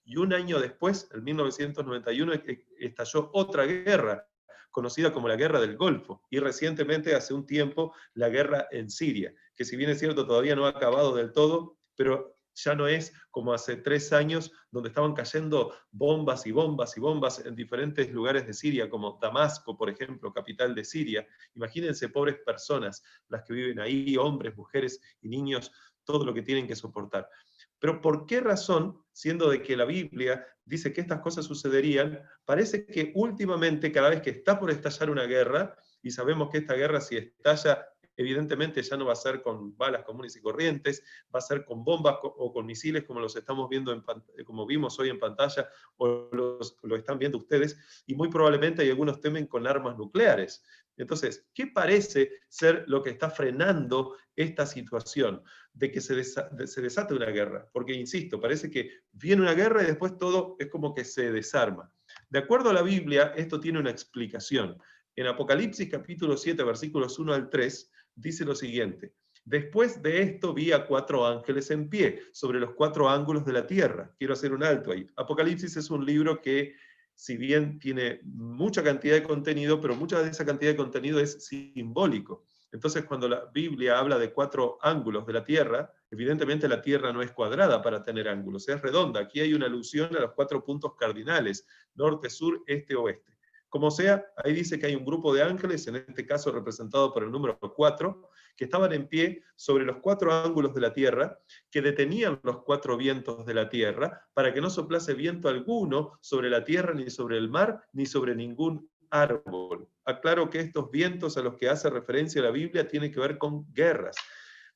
Y un año después, en 1991, estalló otra guerra, conocida como la Guerra del Golfo, y recientemente, hace un tiempo, la guerra en Siria, que si bien es cierto todavía no ha acabado del todo, pero ya no es como hace 3 años, donde estaban cayendo bombas y bombas y bombas en diferentes lugares de Siria, como Damasco, por ejemplo, capital de Siria. Imagínense, pobres personas, las que viven ahí, hombres, mujeres y niños, todo lo que tienen que soportar. Pero ¿por qué razón, siendo de que la Biblia dice que estas cosas sucederían, parece que últimamente, cada vez que está por estallar una guerra, y sabemos que esta guerra si estalla, evidentemente ya no va a ser con balas comunes y corrientes, va a ser con bombas o con misiles como los estamos viendo, como vimos hoy en pantalla, o lo están viendo ustedes, y muy probablemente hay algunos temen con armas nucleares. Entonces, ¿qué parece ser lo que está frenando esta situación de que se desate una guerra? Porque, insisto, parece que viene una guerra y después todo es como que se desarma. De acuerdo a la Biblia, esto tiene una explicación. En Apocalipsis capítulo 7, versículos 1 al 3, dice lo siguiente: después de esto vi a 4 ángeles en pie sobre los 4 ángulos de la tierra. Quiero hacer un alto ahí. Apocalipsis es un libro que, si bien tiene mucha cantidad de contenido, pero mucha de esa cantidad de contenido es simbólico. Entonces, cuando la Biblia habla de 4 ángulos de la tierra, evidentemente la tierra no es cuadrada para tener ángulos, es redonda. Aquí hay una alusión a los 4 puntos cardinales: norte, sur, este, oeste. Como sea, ahí dice que hay un grupo de ángeles, en este caso representado por el número 4, que estaban en pie sobre los 4 ángulos de la tierra, que detenían los 4 vientos de la tierra, para que no soplase viento alguno sobre la tierra, ni sobre el mar, ni sobre ningún árbol. Aclaro que estos vientos a los que hace referencia la Biblia tienen que ver con guerras.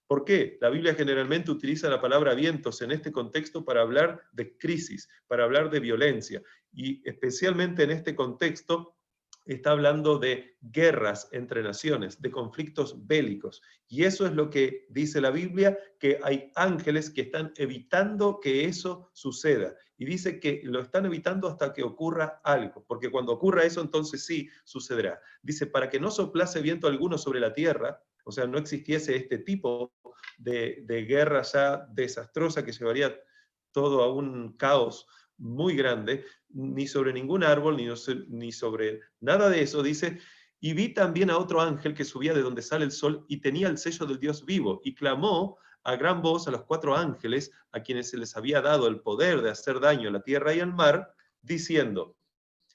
¿Por qué? La Biblia generalmente utiliza la palabra vientos en este contexto para hablar de crisis, para hablar de violencia, y especialmente en este contexto está hablando de guerras entre naciones, de conflictos bélicos. Y eso es lo que dice la Biblia, que hay ángeles que están evitando que eso suceda. Y dice que lo están evitando hasta que ocurra algo, porque cuando ocurra eso, entonces sí sucederá. Dice, para que no soplase viento alguno sobre la tierra, o sea, no existiese este tipo de guerra ya desastrosa que llevaría todo a un caos muy grande, ni sobre ningún árbol, ni sobre nada de eso, dice, y vi también a otro ángel que subía de donde sale el sol y tenía el sello del Dios vivo, y clamó a gran voz a los 4 ángeles, a quienes se les había dado el poder de hacer daño a la tierra y al mar, diciendo: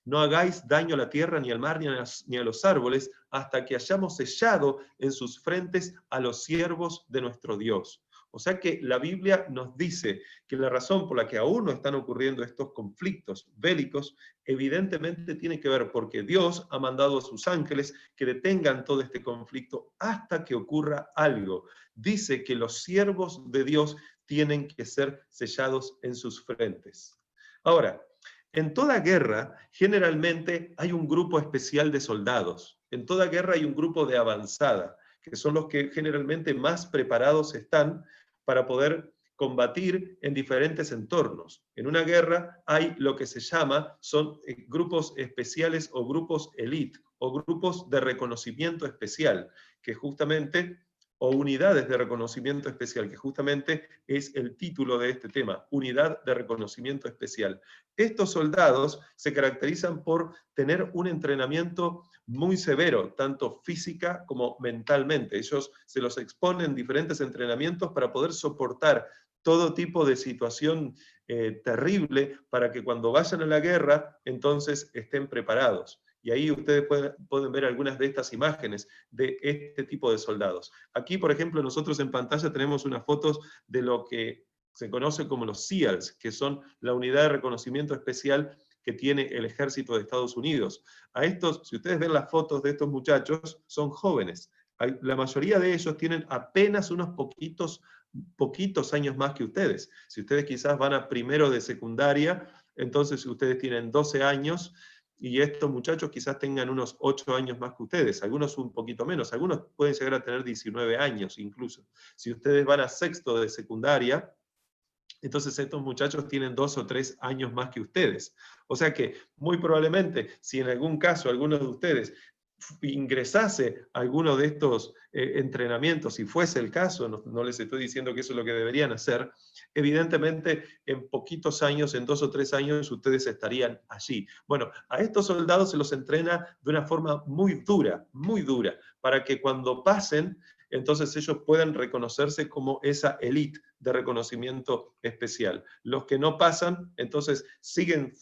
no hagáis daño a la tierra, ni al mar, ni a los árboles, hasta que hayamos sellado en sus frentes a los siervos de nuestro Dios. O sea que la Biblia nos dice que la razón por la que aún no están ocurriendo estos conflictos bélicos, evidentemente tiene que ver porque Dios ha mandado a sus ángeles que detengan todo este conflicto hasta que ocurra algo. Dice que los siervos de Dios tienen que ser sellados en sus frentes. Ahora, en toda guerra, generalmente hay un grupo especial de soldados. En toda guerra hay un grupo de avanzada, que son los que generalmente más preparados están para poder combatir en diferentes entornos. En una guerra hay lo que se llama, son grupos especiales o grupos elite, o grupos de reconocimiento especial, que justamente, o unidades de reconocimiento especial, que justamente es el título de este tema, unidad de reconocimiento especial. Estos soldados se caracterizan por tener un entrenamiento muy severo, tanto física como mentalmente. Ellos se los exponen en diferentes entrenamientos para poder soportar todo tipo de situación terrible, para que cuando vayan a la guerra, entonces estén preparados. Y ahí ustedes pueden ver algunas de estas imágenes de este tipo de soldados. Aquí, por ejemplo, nosotros en pantalla tenemos unas fotos de lo que se conoce como los SEALs, que son la unidad de reconocimiento especial que tiene el ejército de Estados Unidos. A estos, si ustedes ven las fotos de estos muchachos, son jóvenes. La mayoría de ellos tienen apenas unos poquitos años más que ustedes. Si ustedes quizás van a primero de secundaria, entonces ustedes tienen 12 años, y estos muchachos quizás tengan unos 8 años más que ustedes, algunos un poquito menos, algunos pueden llegar a tener 19 años incluso. Si ustedes van a sexto de secundaria, entonces estos muchachos tienen 2 o 3 años más que ustedes. O sea que muy probablemente, si en algún caso algunos de ustedes ingresase a alguno de estos entrenamientos, si fuese el caso, no les estoy diciendo que eso es lo que deberían hacer, evidentemente en poquitos años, en 2 o 3 años, ustedes estarían allí. Bueno, a estos soldados se los entrena de una forma muy dura, para que cuando pasen, entonces ellos puedan reconocerse como esa élite de reconocimiento especial. Los que no pasan, entonces siguen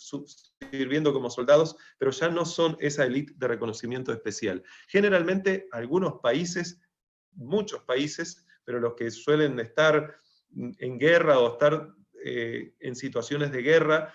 sirviendo como soldados, pero ya no son esa élite de reconocimiento especial. Generalmente algunos países, muchos países, pero los que suelen estar en guerra o estar en situaciones de guerra,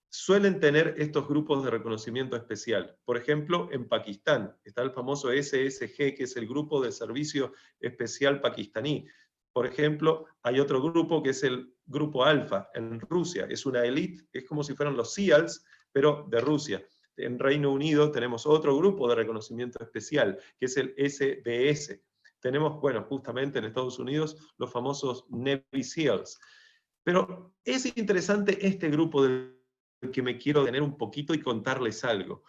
suelen tener estos grupos de reconocimiento especial. Por ejemplo, en Pakistán está el famoso SSG, que es el Grupo de Servicio Especial Pakistaní. Por ejemplo, hay otro grupo que es el Grupo Alfa en Rusia. Es una élite, es como si fueran los SEALs, pero de Rusia. En Reino Unido tenemos otro grupo de reconocimiento especial, que es el SBS. Tenemos, bueno, justamente en Estados Unidos, los famosos Navy SEALs. Pero es interesante este grupo del que me quiero detener un poquito y contarles algo.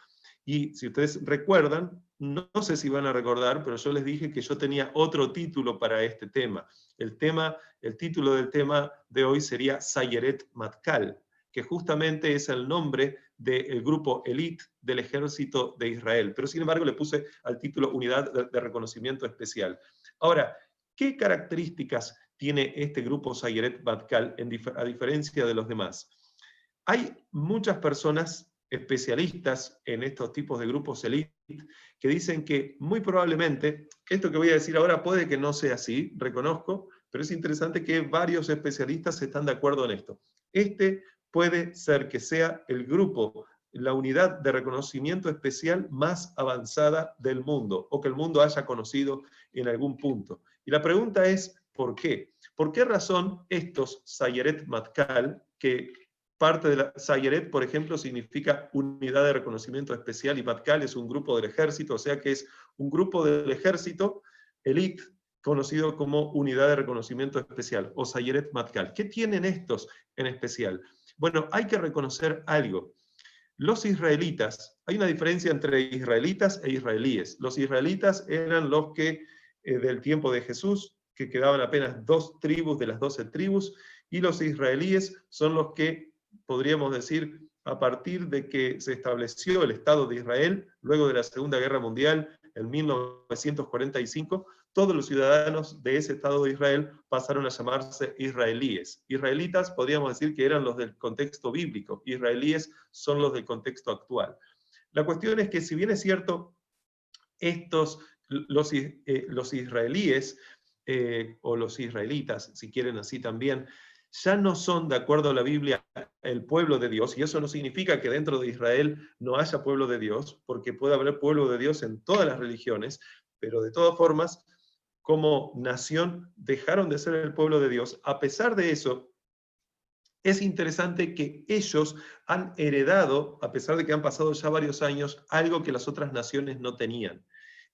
Y si ustedes recuerdan, no sé si van a recordar, pero yo les dije que yo tenía otro título para este tema. El título del tema de hoy sería Sayeret Matkal, que justamente es el nombre del grupo elite del ejército de Israel. Pero sin embargo le puse al título Unidad de Reconocimiento Especial. Ahora, ¿qué características tiene este grupo Sayeret Matkal a diferencia de los demás? Hay muchas personas especialistas en estos tipos de grupos elite que dicen que muy probablemente, esto que voy a decir ahora puede que no sea así, reconozco, pero es interesante que varios especialistas están de acuerdo en esto. Este puede ser que sea el grupo, la unidad de reconocimiento especial más avanzada del mundo, o que el mundo haya conocido en algún punto. Y la pregunta es, ¿por qué? ¿Por qué razón estos Sayeret Matkal, que parte de la Sayeret, por ejemplo, significa unidad de reconocimiento especial, y Matkal es un grupo del ejército, o sea que es un grupo del ejército, elite, conocido como unidad de reconocimiento especial, o Sayeret Matkal? ¿Qué tienen estos en especial? Bueno, hay que reconocer algo. Los israelitas, hay una diferencia entre israelitas e israelíes. Los israelitas eran los que del tiempo de Jesús, que quedaban apenas 2 tribus de las 12 tribus, y los israelíes son los que, podríamos decir, a partir de que se estableció el Estado de Israel, luego de la Segunda Guerra Mundial, en 1945, todos los ciudadanos de ese Estado de Israel pasaron a llamarse israelíes. Israelitas podríamos decir que eran los del contexto bíblico, israelíes son los del contexto actual. La cuestión es que, si bien es cierto, los israelíes, o los israelitas, si quieren así también, ya no son, de acuerdo a la Biblia, el pueblo de Dios, y eso no significa que dentro de Israel no haya pueblo de Dios, porque puede haber pueblo de Dios en todas las religiones, pero de todas formas, como nación, dejaron de ser el pueblo de Dios. A pesar de eso, es interesante que ellos han heredado, a pesar de que han pasado ya varios años, algo que las otras naciones no tenían.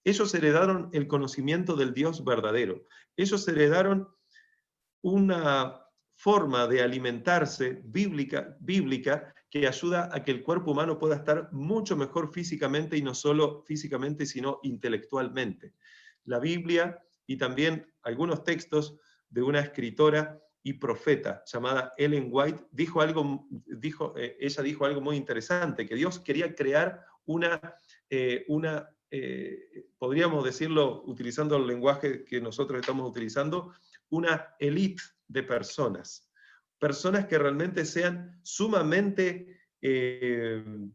Ellos heredaron el conocimiento del Dios verdadero. Ellos heredaron una forma de alimentarse bíblica que ayuda a que el cuerpo humano pueda estar mucho mejor físicamente, y no solo físicamente, sino intelectualmente. La Biblia y también algunos textos de una escritora y profeta llamada Ellen White ella dijo algo muy interesante, que Dios quería crear podríamos decirlo utilizando el lenguaje que nosotros estamos utilizando, una élite de personas que realmente sean sumamente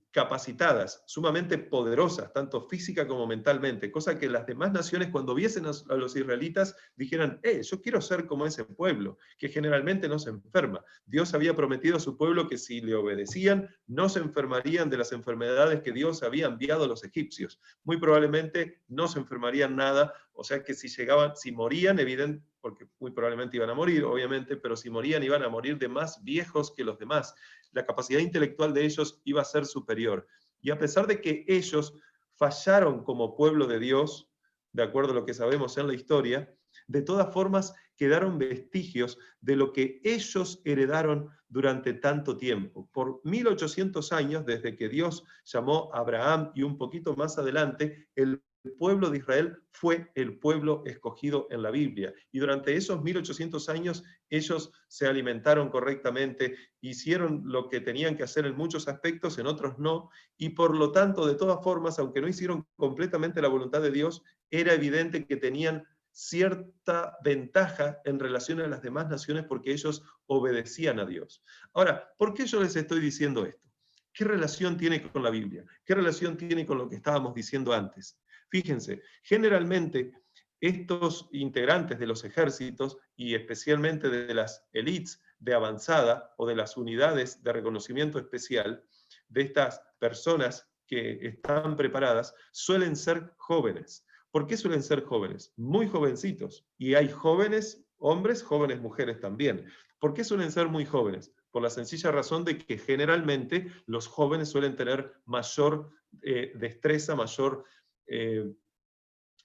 capacitadas, sumamente poderosas, tanto física como mentalmente, cosa que las demás naciones, cuando viesen a los israelitas, dijeran, yo quiero ser como ese pueblo, que generalmente no se enferma. Dios había prometido a su pueblo que si le obedecían, no se enfermarían de las enfermedades que Dios había enviado a los egipcios. Muy probablemente no se enfermarían nada, o sea que si morían, evidentemente, porque muy probablemente iban a morir, obviamente, pero si morían iban a morir de más viejos que los demás. La capacidad intelectual de ellos iba a ser superior. Y a pesar de que ellos fallaron como pueblo de Dios, de acuerdo a lo que sabemos en la historia, de todas formas quedaron vestigios de lo que ellos heredaron durante tanto tiempo. Por 1800 años, desde que Dios llamó a Abraham, y un poquito más adelante, el pueblo de Israel fue el pueblo escogido en la Biblia. Y durante esos 1800 años ellos se alimentaron correctamente, hicieron lo que tenían que hacer en muchos aspectos, en otros no, y por lo tanto, de todas formas, aunque no hicieron completamente la voluntad de Dios, era evidente que tenían cierta ventaja en relación a las demás naciones porque ellos obedecían a Dios. Ahora, ¿por qué yo les estoy diciendo esto? ¿Qué relación tiene con la Biblia? ¿Qué relación tiene con lo que estábamos diciendo antes? Fíjense, generalmente estos integrantes de los ejércitos y especialmente de las élites de avanzada o de las unidades de reconocimiento especial, de estas personas que están preparadas, suelen ser jóvenes. ¿Por qué suelen ser jóvenes? Muy jovencitos. Y hay jóvenes hombres, jóvenes mujeres también. ¿Por qué suelen ser muy jóvenes? Por la sencilla razón de que generalmente los jóvenes suelen tener mayor destreza, mayor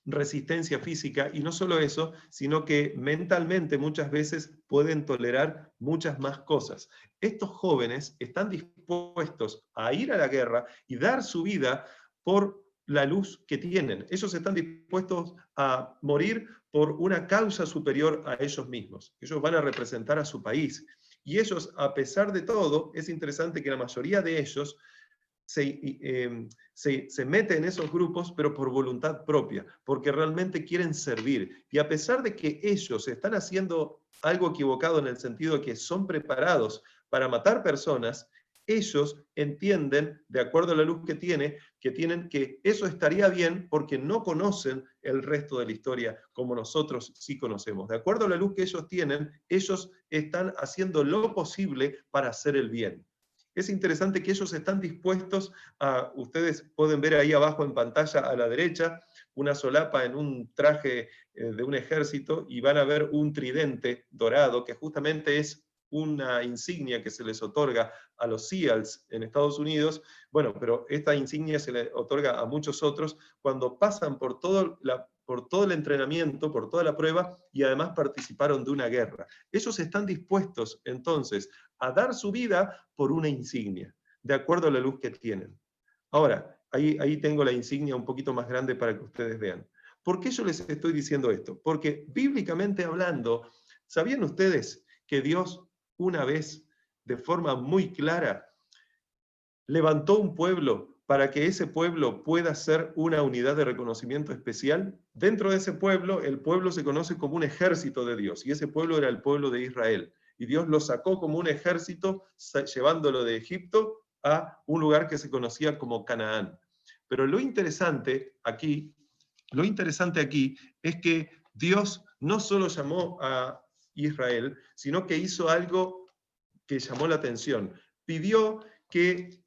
resistencia física, y no solo eso, sino que mentalmente muchas veces pueden tolerar muchas más cosas. Estos jóvenes están dispuestos a ir a la guerra y dar su vida por la luz que tienen. Ellos están dispuestos a morir por una causa superior a ellos mismos. Ellos van a representar a su país. Y ellos, a pesar de todo, es interesante que la mayoría de ellos se mete en esos grupos, pero por voluntad propia, porque realmente quieren servir. Y a pesar de que ellos están haciendo algo equivocado en el sentido de que son preparados para matar personas, ellos entienden, de acuerdo a la luz que tienen que eso estaría bien porque no conocen el resto de la historia como nosotros sí conocemos. De acuerdo a la luz que ellos tienen, ellos están haciendo lo posible para hacer el bien. Es interesante que ellos están dispuestos a, ustedes pueden ver ahí abajo en pantalla a la derecha, una solapa en un traje de un ejército, y van a ver un tridente dorado, que justamente es una insignia que se les otorga a los SEALs en Estados Unidos. Bueno, pero esta insignia se le otorga a muchos otros cuando pasan por todo el entrenamiento, por toda la prueba, y además participaron de una guerra. Ellos están dispuestos entonces a dar su vida por una insignia, de acuerdo a la luz que tienen. Ahora, ahí tengo la insignia un poquito más grande para que ustedes vean. ¿Por qué yo les estoy diciendo esto? Porque bíblicamente hablando, ¿sabían ustedes que Dios una vez, de forma muy clara, levantó un pueblo para que ese pueblo pueda ser una unidad de reconocimiento especial? Dentro de ese pueblo, el pueblo se conoce como un ejército de Dios, y ese pueblo era el pueblo de Israel. Y Dios lo sacó como un ejército, llevándolo de Egipto a un lugar que se conocía como Canaán. Pero lo interesante aquí es que Dios no solo llamó a Israel, sino que hizo algo que llamó la atención. Pidió que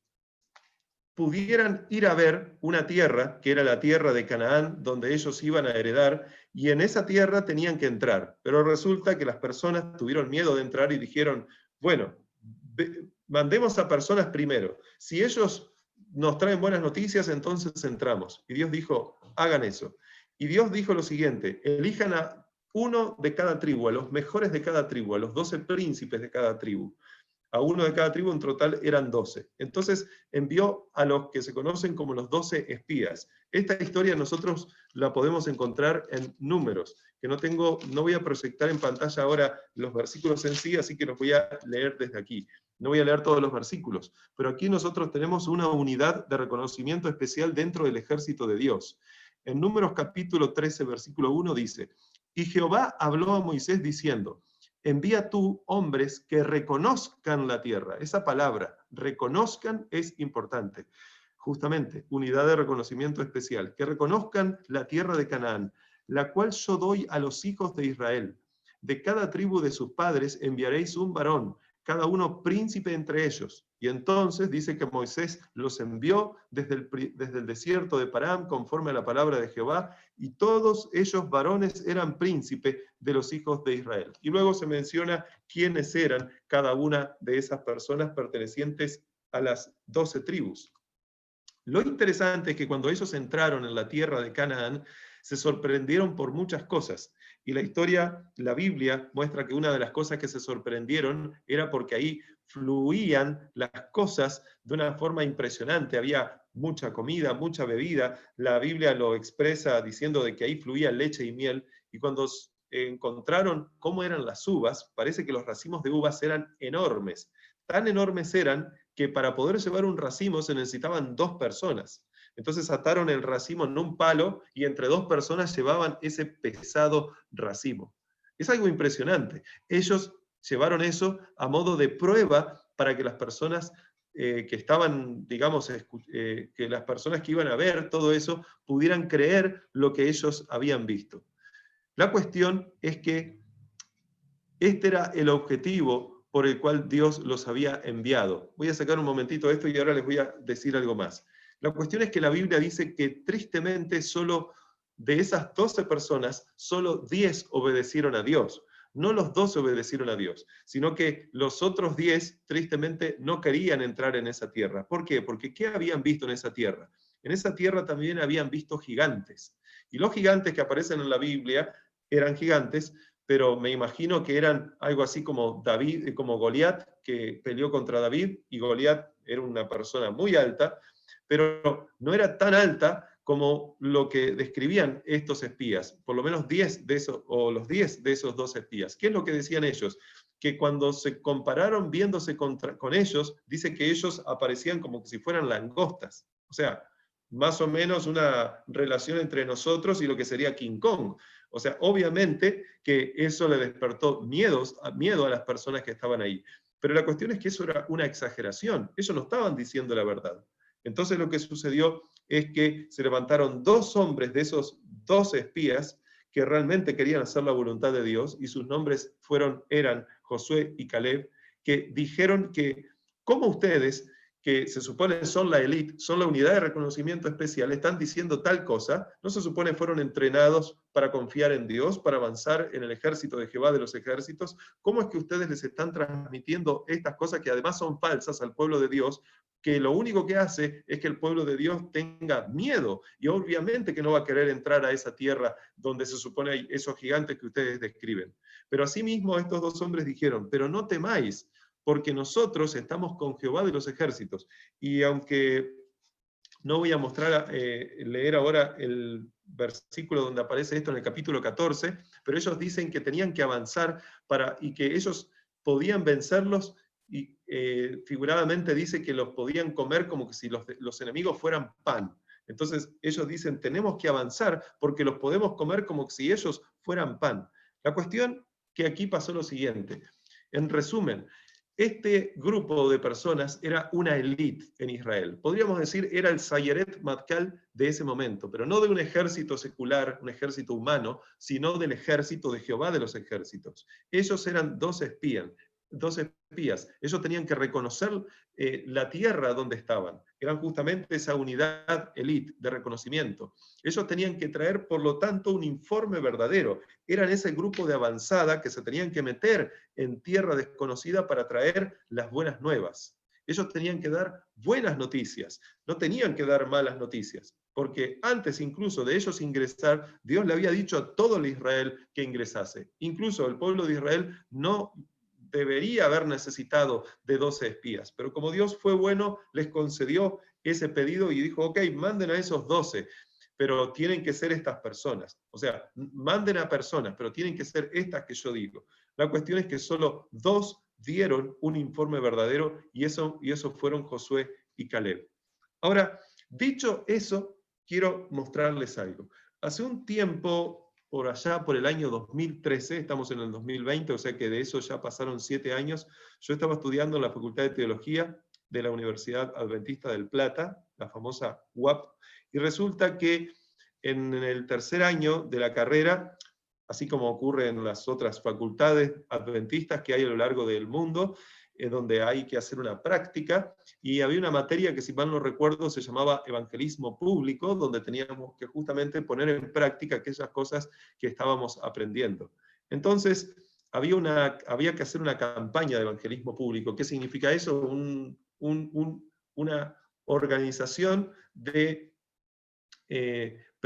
pudieran ir a ver una tierra, que era la tierra de Canaán, donde ellos iban a heredar, y en esa tierra tenían que entrar. Pero resulta que las personas tuvieron miedo de entrar y dijeron, bueno, mandemos a personas primero. Si ellos nos traen buenas noticias, entonces entramos. Y Dios dijo, hagan eso. Y Dios dijo lo siguiente, elijan a uno de cada tribu, a los mejores de cada tribu, a los 12 príncipes de cada tribu. A uno de cada tribu, en total eran 12. Entonces envió a los que se conocen como los 12 espías. Esta historia nosotros la podemos encontrar en Números, que no voy a proyectar en pantalla ahora los versículos en sí, así que los voy a leer desde aquí. No voy a leer todos los versículos, pero aquí nosotros tenemos una unidad de reconocimiento especial dentro del ejército de Dios. En Números capítulo 13, versículo 1 dice, y Jehová habló a Moisés diciendo, envía tú hombres que reconozcan la tierra. Esa palabra, reconozcan, es importante. Justamente, unidad de reconocimiento especial. Que reconozcan la tierra de Canaán, la cual yo doy a los hijos de Israel. De cada tribu de sus padres enviaréis un varón, cada uno príncipe entre ellos. Y entonces dice que Moisés los envió desde el desierto de Param, conforme a la palabra de Jehová, y todos ellos varones eran príncipes de los hijos de Israel. Y luego se menciona quiénes eran cada una de esas personas pertenecientes a las 12 tribus. Lo interesante es que cuando ellos entraron en la tierra de Canaán, se sorprendieron por muchas cosas. Y la Biblia muestra que una de las cosas que se sorprendieron era porque ahí fluían las cosas de una forma impresionante, había mucha comida, mucha bebida, la Biblia lo expresa diciendo de que ahí fluía leche y miel, y cuando encontraron cómo eran las uvas, parece que los racimos de uvas eran enormes, tan enormes eran que para poder llevar un racimo se necesitaban 2 personas. Entonces ataron el racimo en un palo y entre 2 personas llevaban ese pesado racimo. Es algo impresionante. Ellos llevaron eso a modo de prueba para que las personas que estaban, digamos, que las personas que iban a ver todo eso pudieran creer lo que ellos habían visto. La cuestión es que este era el objetivo por el cual Dios los había enviado. Voy a sacar un momentito esto y ahora les voy a decir algo más. La cuestión es que la Biblia dice que tristemente solo de esas 12 personas, solo 10 obedecieron a Dios. No los 12 obedecieron a Dios, sino que los otros 10 tristemente no querían entrar en esa tierra. ¿Por qué? Porque ¿qué habían visto en esa tierra? En esa tierra también habían visto gigantes. Y los gigantes que aparecen en la Biblia eran gigantes, pero me imagino que eran algo así como David, como Goliat, que peleó contra David, y Goliat era una persona muy alta, pero no era tan alta como lo que describían estos espías, por lo menos 10 de esos, o los 10 de esos 2 espías. ¿Qué es lo que decían ellos? Que cuando se compararon viéndose con ellos, dice que ellos aparecían como si fueran langostas. O sea, más o menos una relación entre nosotros y lo que sería King Kong. O sea, obviamente que eso le despertó miedo a las personas que estaban ahí. Pero la cuestión es que eso era una exageración. Ellos no estaban diciendo la verdad. Entonces lo que sucedió es que se levantaron 2 hombres de esos 12 espías que realmente querían hacer la voluntad de Dios, y sus nombres eran Josué y Caleb, que dijeron que, ¿cómo ustedes, que se supone son la élite, son la unidad de reconocimiento especial, están diciendo tal cosa? ¿No se supone fueron entrenados para confiar en Dios, para avanzar en el ejército de Jehová de los ejércitos? ¿Cómo es que ustedes les están transmitiendo estas cosas que además son falsas al pueblo de Dios, que lo único que hace es que el pueblo de Dios tenga miedo, y obviamente que no va a querer entrar a esa tierra donde se supone hay esos gigantes que ustedes describen? Pero asimismo estos 2 hombres dijeron, pero no temáis, porque nosotros estamos con Jehová de los ejércitos. Y aunque no voy a mostrar, leer ahora el versículo donde aparece esto en el capítulo 14, pero ellos dicen que tenían que avanzar y que ellos podían vencerlos, y figuradamente dice que los podían comer como que si los enemigos fueran pan. Entonces ellos dicen, tenemos que avanzar porque los podemos comer como si ellos fueran pan. La cuestión que aquí pasó lo siguiente. En resumen, este grupo de personas era una élite en Israel. Podríamos decir, era el Sayeret Matkal de ese momento, pero no de un ejército secular, un ejército humano, sino del ejército de Jehová de los ejércitos. Ellos eran 2 espías. Ellos tenían que reconocer la tierra donde estaban. Eran justamente esa unidad élite de reconocimiento. Ellos tenían que traer, por lo tanto, un informe verdadero. Eran ese grupo de avanzada que se tenían que meter en tierra desconocida para traer las buenas nuevas. Ellos tenían que dar buenas noticias, no tenían que dar malas noticias, porque antes incluso de ellos ingresar, Dios le había dicho a todo el Israel que ingresase. Incluso el pueblo de Israel no debería haber necesitado de 12 espías, pero como Dios fue bueno, les concedió ese pedido y dijo, ok, manden a esos 12, pero tienen que ser estas personas. O sea, manden a personas, pero tienen que ser estas que yo digo. La cuestión es que solo 2 dieron un informe verdadero, y eso fueron Josué y Caleb. Ahora, dicho eso, quiero mostrarles algo. Hace un tiempo, por allá, por el año 2013, estamos en el 2020, o sea que de eso ya pasaron 7 años, yo estaba estudiando en la Facultad de Teología de la Universidad Adventista del Plata, la famosa UAP, y resulta que en el tercer año de la carrera, así como ocurre en las otras facultades adventistas que hay a lo largo del mundo, donde hay que hacer una práctica, y había una materia que, si mal no recuerdo, se llamaba evangelismo público, donde teníamos que justamente poner en práctica aquellas cosas que estábamos aprendiendo. Entonces, había que hacer una campaña de evangelismo público. ¿Qué significa eso? Una organización de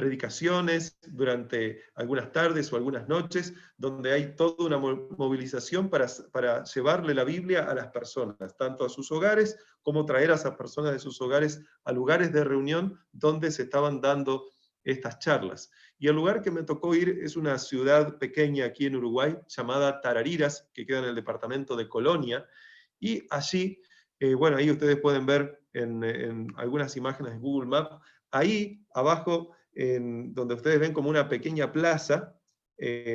predicaciones durante algunas tardes o algunas noches, donde hay toda una movilización para llevarle la Biblia a las personas, tanto a sus hogares como traer a esas personas de sus hogares a lugares de reunión donde se estaban dando estas charlas. Y el lugar que me tocó ir es una ciudad pequeña aquí en Uruguay llamada Tarariras, que queda en el departamento de Colonia, y allí, bueno, ahí ustedes pueden ver en algunas imágenes de Google Maps, ahí abajo, donde ustedes ven como una pequeña plaza,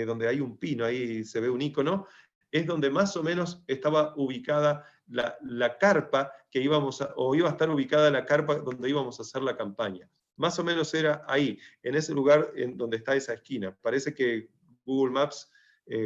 donde hay un pino, ahí se ve un icono, es donde más o menos estaba ubicada la carpa que íbamos o iba a estar ubicada la carpa donde íbamos a hacer la campaña. Más o menos era ahí, en ese lugar en donde está esa esquina. Parece que Google Maps,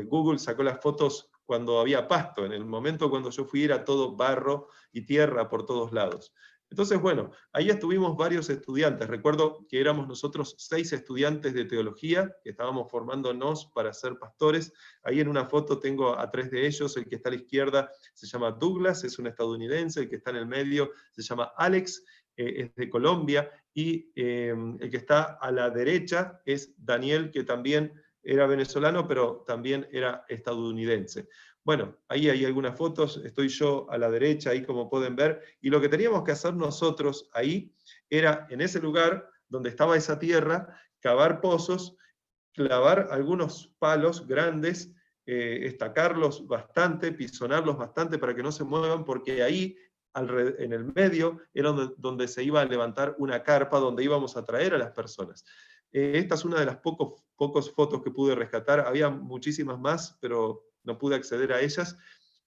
Google sacó las fotos cuando había pasto. En el momento cuando yo fui era todo barro y tierra por todos lados. Entonces, bueno, ahí estuvimos varios estudiantes. Recuerdo que éramos nosotros 6 estudiantes de teología, que estábamos formándonos para ser pastores. Ahí en una foto tengo a 3 de ellos. El que está a la izquierda se llama Douglas, es un estadounidense. El que está en el medio se llama Alex, es de Colombia. Y el que está a la derecha es Daniel, que también era venezolano, pero también era estadounidense. Bueno, ahí hay algunas fotos, estoy yo a la derecha, ahí como pueden ver, y lo que teníamos que hacer nosotros ahí era, en ese lugar donde estaba esa tierra, cavar pozos, clavar algunos palos grandes, estacarlos bastante, pisonarlos bastante para que no se muevan, porque ahí, en el medio, era donde se iba a levantar una carpa donde íbamos a traer a las personas. Esta es una de las pocos fotos que pude rescatar, había muchísimas más, pero no pude acceder a ellas.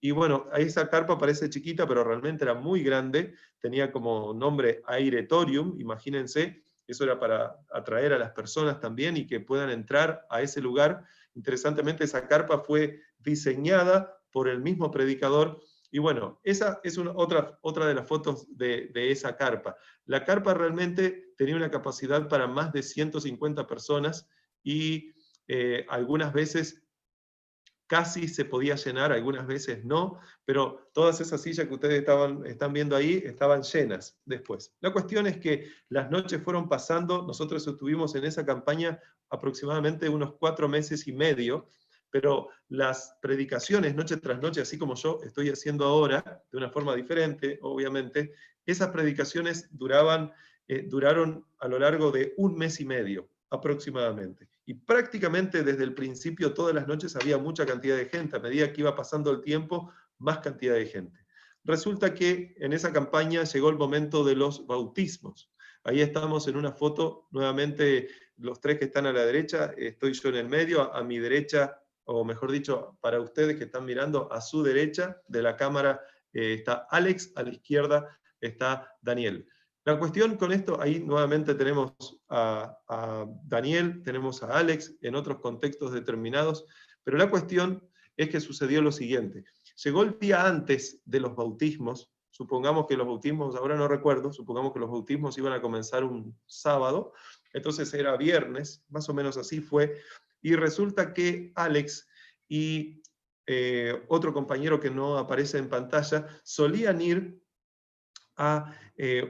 Y bueno, esa carpa parece chiquita, pero realmente era muy grande, tenía como nombre Airetorium, imagínense, eso era para atraer a las personas también y que puedan entrar a ese lugar. Interesantemente, esa carpa fue diseñada por el mismo predicador. Y bueno, esa es otra de las fotos de esa carpa. La carpa realmente tenía una capacidad para más de 150 personas y algunas veces casi se podía llenar, algunas veces no, pero todas esas sillas que ustedes están viendo ahí estaban llenas después. La cuestión es que las noches fueron pasando, nosotros estuvimos en esa campaña aproximadamente unos 4 meses y medio, pero las predicaciones noche tras noche, así como yo estoy haciendo ahora, de una forma diferente, obviamente, esas predicaciones duraron a lo largo de 1 mes y medio aproximadamente. Y prácticamente desde el principio, todas las noches, había mucha cantidad de gente. A medida que iba pasando el tiempo, más cantidad de gente. Resulta que en esa campaña llegó el momento de los bautismos. Ahí estamos en una foto, nuevamente los 3 que están a la derecha, estoy yo en el medio, a mi derecha, o mejor dicho, para ustedes que están mirando, a su derecha de la cámara está Alex, a la izquierda está Daniel. La cuestión con esto, ahí nuevamente tenemos a Daniel, tenemos a Alex en otros contextos determinados, pero la cuestión es que sucedió lo siguiente. Llegó el día antes de los bautismos, supongamos que los bautismos, ahora no recuerdo, supongamos que los bautismos iban a comenzar un sábado, entonces era viernes, más o menos así fue, y resulta que Alex y otro compañero que no aparece en pantalla solían ir a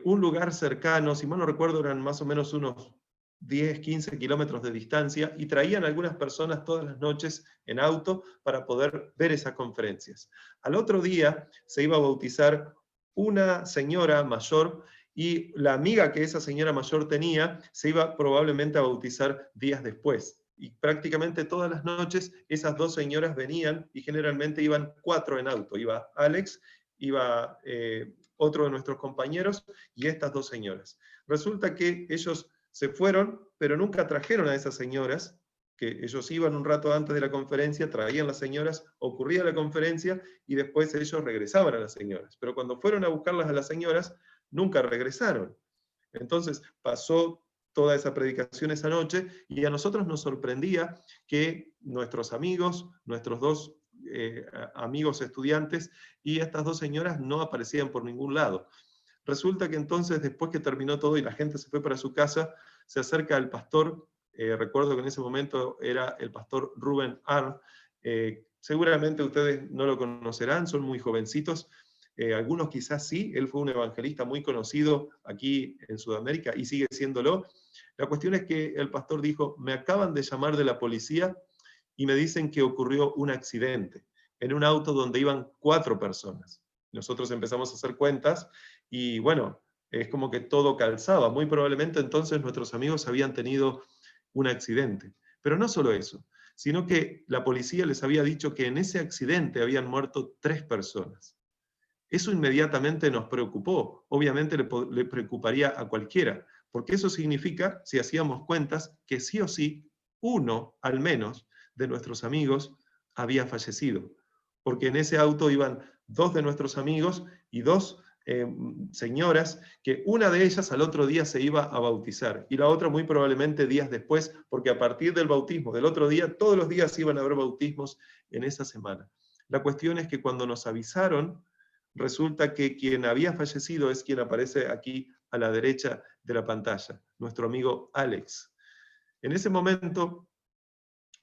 un lugar cercano, si mal no recuerdo eran más o menos unos 10, 15 kilómetros de distancia, y traían algunas personas todas las noches en auto para poder ver esas conferencias. Al otro día se iba a bautizar una señora mayor, y la amiga que esa señora mayor tenía se iba probablemente a bautizar días después. Y prácticamente todas las noches esas 2 señoras venían, y generalmente iban 4 en auto. Iba Alex, iba otro de nuestros compañeros y estas 2 señoras. Resulta que ellos se fueron, pero nunca trajeron a esas señoras, que ellos iban un rato antes de la conferencia, traían las señoras, ocurría la conferencia y después ellos regresaban a las señoras. Pero cuando fueron a buscarlas a las señoras, nunca regresaron. Entonces pasó toda esa predicación esa noche y a nosotros nos sorprendía que nuestros amigos, nuestros 2 amigos estudiantes y estas 2 señoras no aparecían por ningún lado. Resulta que entonces, después que terminó todo y la gente se fue para su casa, se acerca el pastor, recuerdo que en ese momento era el pastor Rubén Arn, seguramente ustedes no lo conocerán, son muy jovencitos, algunos quizás sí, él fue un evangelista muy conocido aquí en Sudamérica y sigue siéndolo. La cuestión es que el pastor dijo, me acaban de llamar de la policía y me dicen que ocurrió un accidente en un auto donde iban 4 personas. Nosotros empezamos a hacer cuentas y bueno, es como que todo calzaba. Muy probablemente entonces nuestros amigos habían tenido un accidente. Pero no solo eso, sino que la policía les había dicho que en ese accidente habían muerto 3 personas. Eso inmediatamente nos preocupó. Obviamente le preocuparía a cualquiera, porque eso significa, si hacíamos cuentas, que sí o sí, uno al menos de nuestros amigos había fallecido. Porque en ese auto iban 2 de nuestros amigos y 2 señoras, que una de ellas al otro día se iba a bautizar y la otra muy probablemente días después, porque a partir del bautismo del otro día, todos los días iban a haber bautismos en esa semana. La cuestión es que cuando nos avisaron, resulta que quien había fallecido es quien aparece aquí a la derecha de la pantalla, nuestro amigo Alex. En ese momento,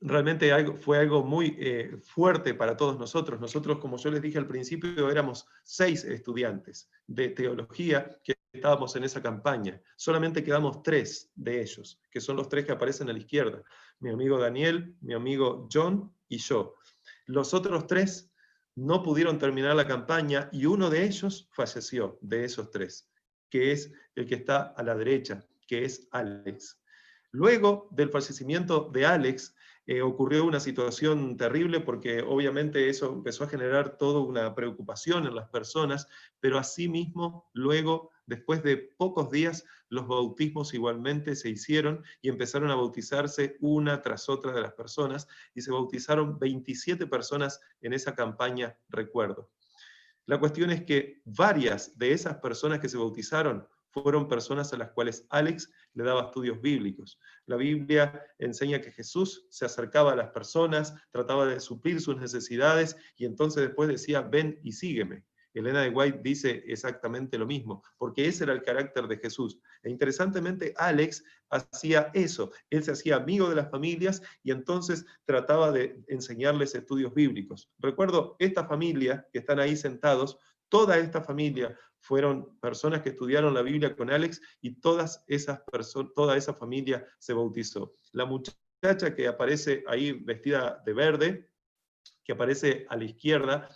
realmente fue algo muy fuerte para todos nosotros. Nosotros, como yo les dije al principio, éramos 6 estudiantes de teología que estábamos en esa campaña. Solamente quedamos 3 de ellos, que son los 3 que aparecen a la izquierda. Mi amigo Daniel, mi amigo John y yo. Los otros 3 no pudieron terminar la campaña y uno de ellos falleció, de esos 3, que es el que está a la derecha, que es Alex. Luego del fallecimiento de Alex, ocurrió una situación terrible porque obviamente eso empezó a generar toda una preocupación en las personas, pero asimismo luego, después de pocos días, los bautismos igualmente se hicieron y empezaron a bautizarse una tras otra de las personas y se bautizaron 27 personas en esa campaña, recuerdo. La cuestión es que varias de esas personas que se bautizaron fueron personas a las cuales Alex le daba estudios bíblicos. La Biblia enseña que Jesús se acercaba a las personas, trataba de suplir sus necesidades y entonces después decía, ven y sígueme. Elena de White dice exactamente lo mismo, porque ese era el carácter de Jesús. E interesantemente, Alex hacía eso. Él se hacía amigo de las familias y entonces trataba de enseñarles estudios bíblicos. Recuerdo esta familia que están ahí sentados, toda esta familia fueron personas que estudiaron la Biblia con Alex y toda esa familia se bautizó. La muchacha que aparece ahí vestida de verde, que aparece a la izquierda,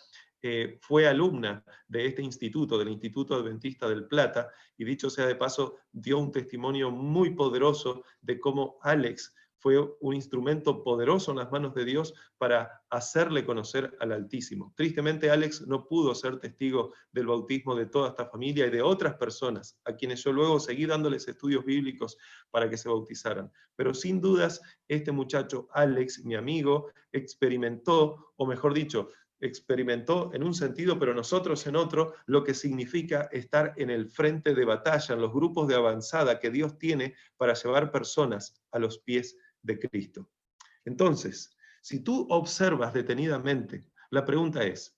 fue alumna de este instituto, del Instituto Adventista del Plata, y dicho sea de paso, dio un testimonio muy poderoso de cómo Alex fue un instrumento poderoso en las manos de Dios para hacerle conocer al Altísimo. Tristemente, Alex no pudo ser testigo del bautismo de toda esta familia y de otras personas, a quienes yo luego seguí dándoles estudios bíblicos para que se bautizaran. Pero sin dudas, este muchacho, Alex, mi amigo, experimentó, o mejor dicho, experimentó en un sentido, pero nosotros en otro, lo que significa estar en el frente de batalla, en los grupos de avanzada que Dios tiene para llevar personas a los pies de Cristo. Entonces, si tú observas detenidamente, la pregunta es,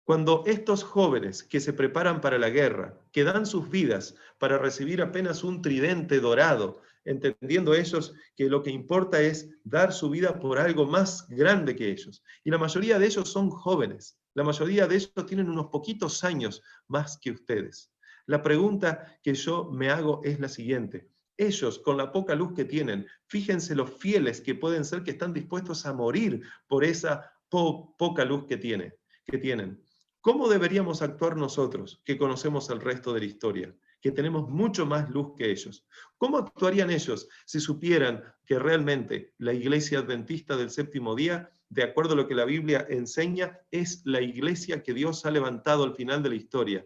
cuando estos jóvenes que se preparan para la guerra, que dan sus vidas para recibir apenas un tridente dorado, entendiendo ellos que lo que importa es dar su vida por algo más grande que ellos, y la mayoría de ellos son jóvenes, la mayoría de ellos tienen unos poquitos años más que ustedes. La pregunta que yo me hago es la siguiente. Ellos, con la poca luz que tienen, fíjense los fieles que pueden ser, que están dispuestos a morir por esa poca luz que tienen. ¿Cómo deberíamos actuar nosotros, que conocemos el resto de la historia, que tenemos mucho más luz que ellos? ¿Cómo actuarían ellos si supieran que realmente la iglesia adventista del séptimo día, de acuerdo a lo que la Biblia enseña, es la iglesia que Dios ha levantado al final de la historia,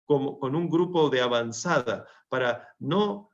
con un grupo de avanzada para no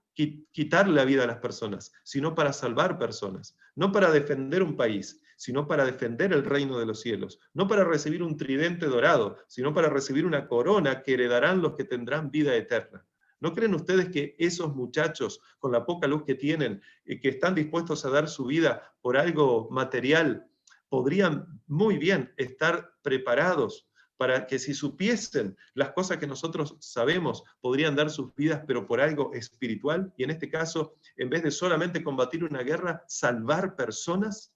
quitarle la vida a las personas, sino para salvar personas, no para defender un país, sino para defender el reino de los cielos, no para recibir un tridente dorado, sino para recibir una corona que heredarán los que tendrán vida eterna? ¿No creen ustedes que esos muchachos, con la poca luz que tienen, que están dispuestos a dar su vida por algo material, podrían muy bien estar preparados para que si supiesen las cosas que nosotros sabemos, podrían dar sus vidas, pero por algo espiritual? Y en este caso, en vez de solamente combatir una guerra, salvar personas?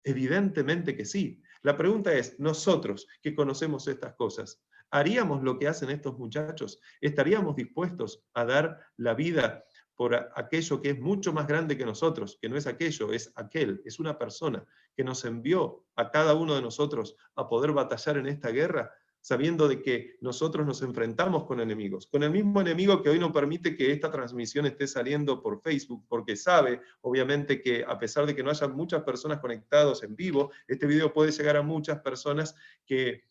Evidentemente que sí. La pregunta es, nosotros que conocemos estas cosas, ¿haríamos lo que hacen estos muchachos? ¿Estaríamos dispuestos a dar la vida por aquello que es mucho más grande que nosotros, que no es aquello, es aquel, es una persona que nos envió a cada uno de nosotros a poder batallar en esta guerra, sabiendo de que nosotros nos enfrentamos con enemigos, con el mismo enemigo que hoy no permite que esta transmisión esté saliendo por Facebook, porque sabe, obviamente, que a pesar de que no haya muchas personas conectadas en vivo, este video puede llegar a muchas personas que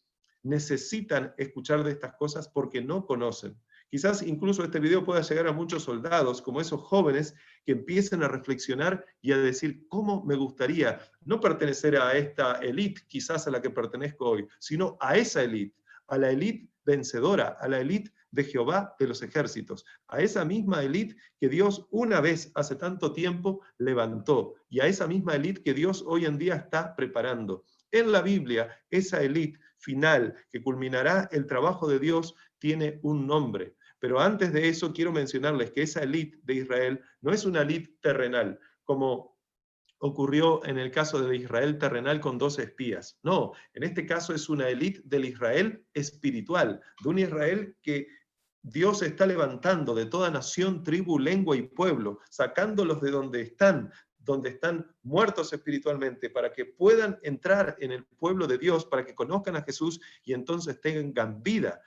necesitan escuchar de estas cosas porque no conocen. Quizás incluso este video pueda llegar a muchos soldados, como esos jóvenes que empiecen a reflexionar y a decir, ¿cómo me gustaría no pertenecer a esta élite, quizás a la que pertenezco hoy, sino a esa élite, a la élite vencedora, a la élite de Jehová de los ejércitos, a esa misma élite que Dios una vez hace tanto tiempo levantó, y a esa misma élite que Dios hoy en día está preparando. En la Biblia, esa élite final que culminará el trabajo de Dios tiene un nombre. Pero antes de eso quiero mencionarles que esa élite de Israel no es una élite terrenal, como ocurrió en el caso de Israel terrenal con 12 espías. No, en este caso es una élite del Israel espiritual, de un Israel que Dios está levantando de toda nación, tribu, lengua y pueblo, sacándolos de donde están muertos espiritualmente, para que puedan entrar en el pueblo de Dios, para que conozcan a Jesús y entonces tengan vida.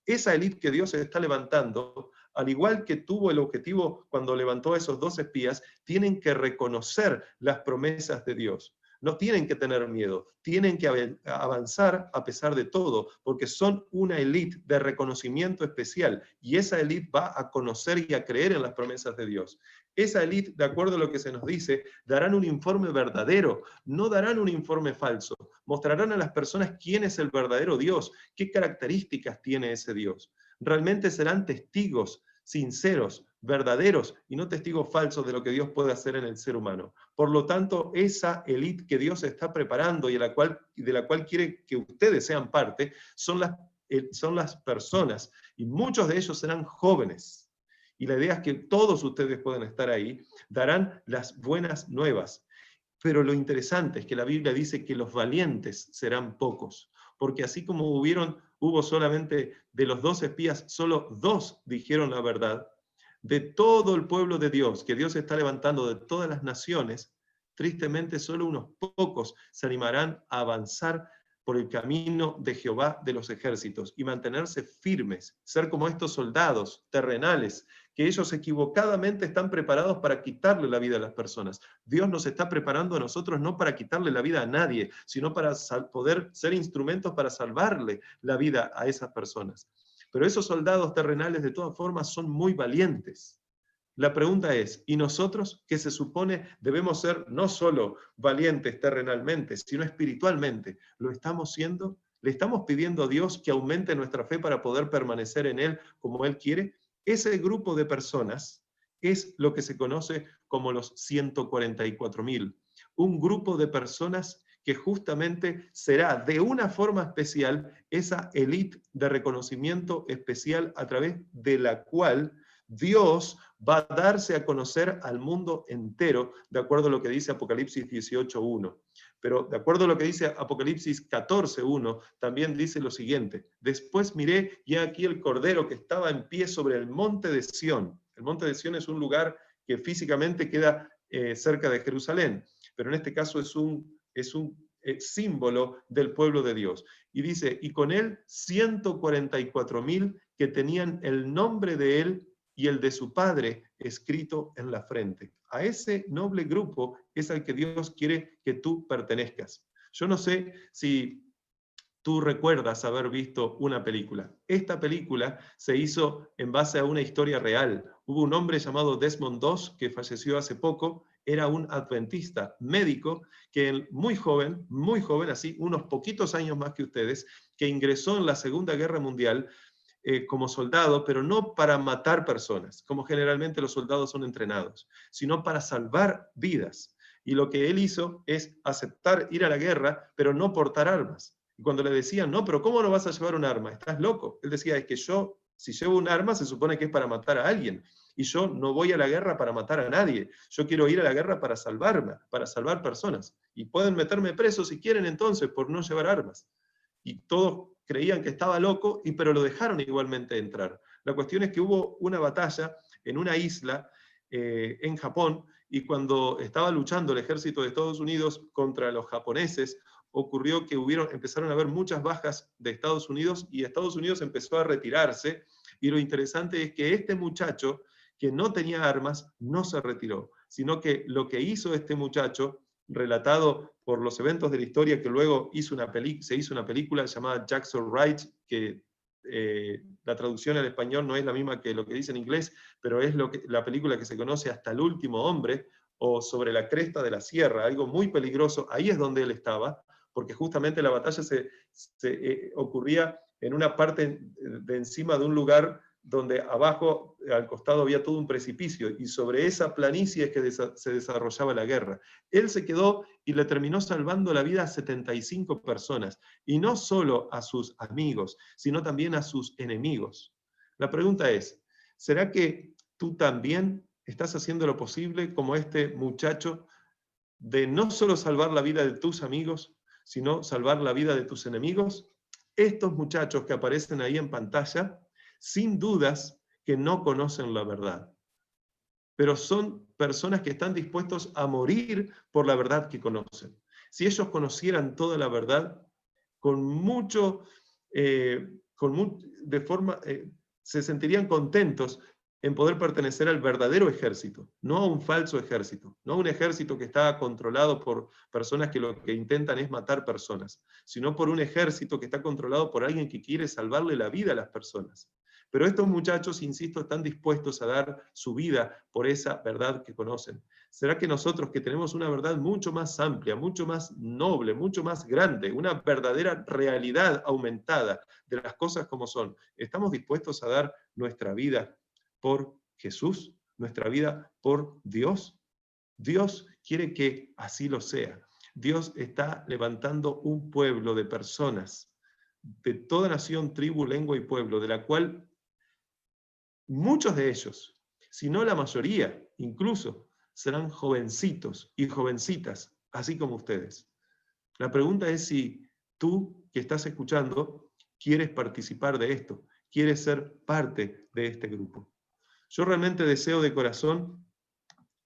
Esa élite que Dios está levantando, al igual que tuvo el objetivo cuando levantó a esos 2 espías, tienen que reconocer las promesas de Dios. No tienen que tener miedo, tienen que avanzar a pesar de todo, porque son una élite de reconocimiento especial, y esa élite va a conocer y a creer en las promesas de Dios. Esa élite, de acuerdo a lo que se nos dice, darán un informe verdadero, no darán un informe falso, mostrarán a las personas quién es el verdadero Dios, qué características tiene ese Dios. Realmente serán testigos sinceros, verdaderos y no testigos falsos de lo que Dios puede hacer en el ser humano. Por lo tanto, esa élite que Dios está preparando y de la cual quiere que ustedes sean parte, son las personas, y muchos de ellos serán jóvenes. Y la idea es que todos ustedes pueden estar ahí, darán las buenas nuevas. Pero lo interesante es que la Biblia dice que los valientes serán pocos, porque así como hubo solamente de los 2 espías, solo 2 dijeron la verdad, de todo el pueblo de Dios, que Dios está levantando de todas las naciones, tristemente solo unos pocos se animarán a avanzar por el camino de Jehová de los ejércitos y mantenerse firmes, ser como estos soldados terrenales, que ellos equivocadamente están preparados para quitarle la vida a las personas. Dios nos está preparando a nosotros no para quitarle la vida a nadie, sino para poder ser instrumentos para salvarle la vida a esas personas. Pero esos soldados terrenales de todas formas son muy valientes. La pregunta es, ¿y nosotros, que se supone debemos ser no solo valientes terrenalmente, sino espiritualmente, lo estamos siendo? ¿Le estamos pidiendo a Dios que aumente nuestra fe para poder permanecer en Él como Él quiere? Ese grupo de personas es lo que se conoce como los 144.000. Un grupo de personas que justamente será de una forma especial esa élite de reconocimiento especial a través de la cual Dios va a darse a conocer al mundo entero, de acuerdo a lo que dice Apocalipsis 18.1. Pero de acuerdo a lo que dice Apocalipsis 14.1, también dice lo siguiente: después miré y aquí el Cordero que estaba en pie sobre el monte de Sión. El monte de Sión es un lugar que físicamente queda cerca de Jerusalén, pero en este caso es un símbolo del pueblo de Dios. Y dice, y con él 144.000 que tenían el nombre de él y el de su padre escrito en la frente. A ese noble grupo es al que Dios quiere que tú pertenezcas. Yo no sé si tú recuerdas haber visto una película. Esta película se hizo en base a una historia real. Hubo un hombre llamado Desmond Doss que falleció hace poco. Era un adventista médico que muy joven, así, unos poquitos años más que ustedes, que ingresó en la Segunda Guerra Mundial como soldado, pero no para matar personas, como generalmente los soldados son entrenados, sino para salvar vidas. Y lo que él hizo es aceptar ir a la guerra, pero no portar armas. Y cuando le decían, no, pero ¿cómo no vas a llevar un arma? ¿Estás loco? Él decía, es que yo, si llevo un arma, se supone que es para matar a alguien. Y yo no voy a la guerra para matar a nadie. Yo quiero ir a la guerra para salvarme, para salvar personas. Y pueden meterme preso si quieren entonces por no llevar armas. Y todos creían que estaba loco, pero lo dejaron igualmente entrar. La cuestión es que hubo una batalla en una isla en Japón, y cuando estaba luchando el ejército de Estados Unidos contra los japoneses, ocurrió que empezaron a haber muchas bajas de Estados Unidos y Estados Unidos empezó a retirarse, y lo interesante es que este muchacho, que no tenía armas, no se retiró, sino que lo que hizo este muchacho, relatado por los eventos de la historia, que luego se hizo una película llamada Jackson Wright, que la traducción al español no es la misma que lo que dice en inglés, pero es la película que se conoce Hasta el último hombre, o Sobre la cresta de la sierra, algo muy peligroso. Ahí es donde él estaba, porque justamente la batalla ocurría en una parte de encima de un lugar donde abajo, al costado, había todo un precipicio, y sobre esa planicie es que se desarrollaba la guerra. Él se quedó y le terminó salvando la vida a 75 personas, y no solo a sus amigos, sino también a sus enemigos. La pregunta es, ¿será que tú también estás haciendo lo posible como este muchacho de no solo salvar la vida de tus amigos, sino salvar la vida de tus enemigos? Estos muchachos que aparecen ahí en pantalla, sin dudas que no conocen la verdad, pero son personas que están dispuestos a morir por la verdad que conocen. Si ellos conocieran toda la verdad, con mucho, de forma, se sentirían contentos en poder pertenecer al verdadero ejército, no a un falso ejército, no a un ejército que está controlado por personas que lo que intentan es matar personas, sino por un ejército que está controlado por alguien que quiere salvarle la vida a las personas. Pero estos muchachos, insisto, están dispuestos a dar su vida por esa verdad que conocen. ¿Será que nosotros, que tenemos una verdad mucho más amplia, mucho más noble, mucho más grande, una verdadera realidad aumentada de las cosas como son, estamos dispuestos a dar nuestra vida por Jesús, nuestra vida por Dios? Dios quiere que así lo sea. Dios está levantando un pueblo de personas de toda nación, tribu, lengua y pueblo, de la cual muchos de ellos, si no la mayoría, incluso, serán jovencitos y jovencitas, así como ustedes. La pregunta es si tú, que estás escuchando, quieres participar de esto, quieres ser parte de este grupo. Yo realmente deseo de corazón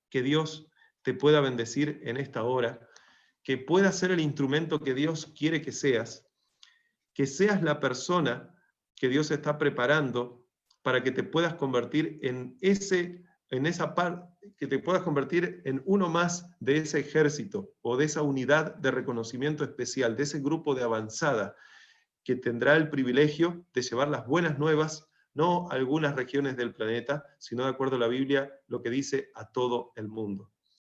que Dios te pueda bendecir en esta hora, que puedas ser el instrumento que Dios quiere que seas la persona que Dios está preparando para que te puedas convertir que te puedas convertir en uno más de ese ejército o de esa unidad de reconocimiento especial, de ese grupo de avanzada que tendrá el privilegio de llevar las buenas nuevas, no a algunas regiones del planeta, sino, de acuerdo a la Biblia, lo que dice, a todo el mundo.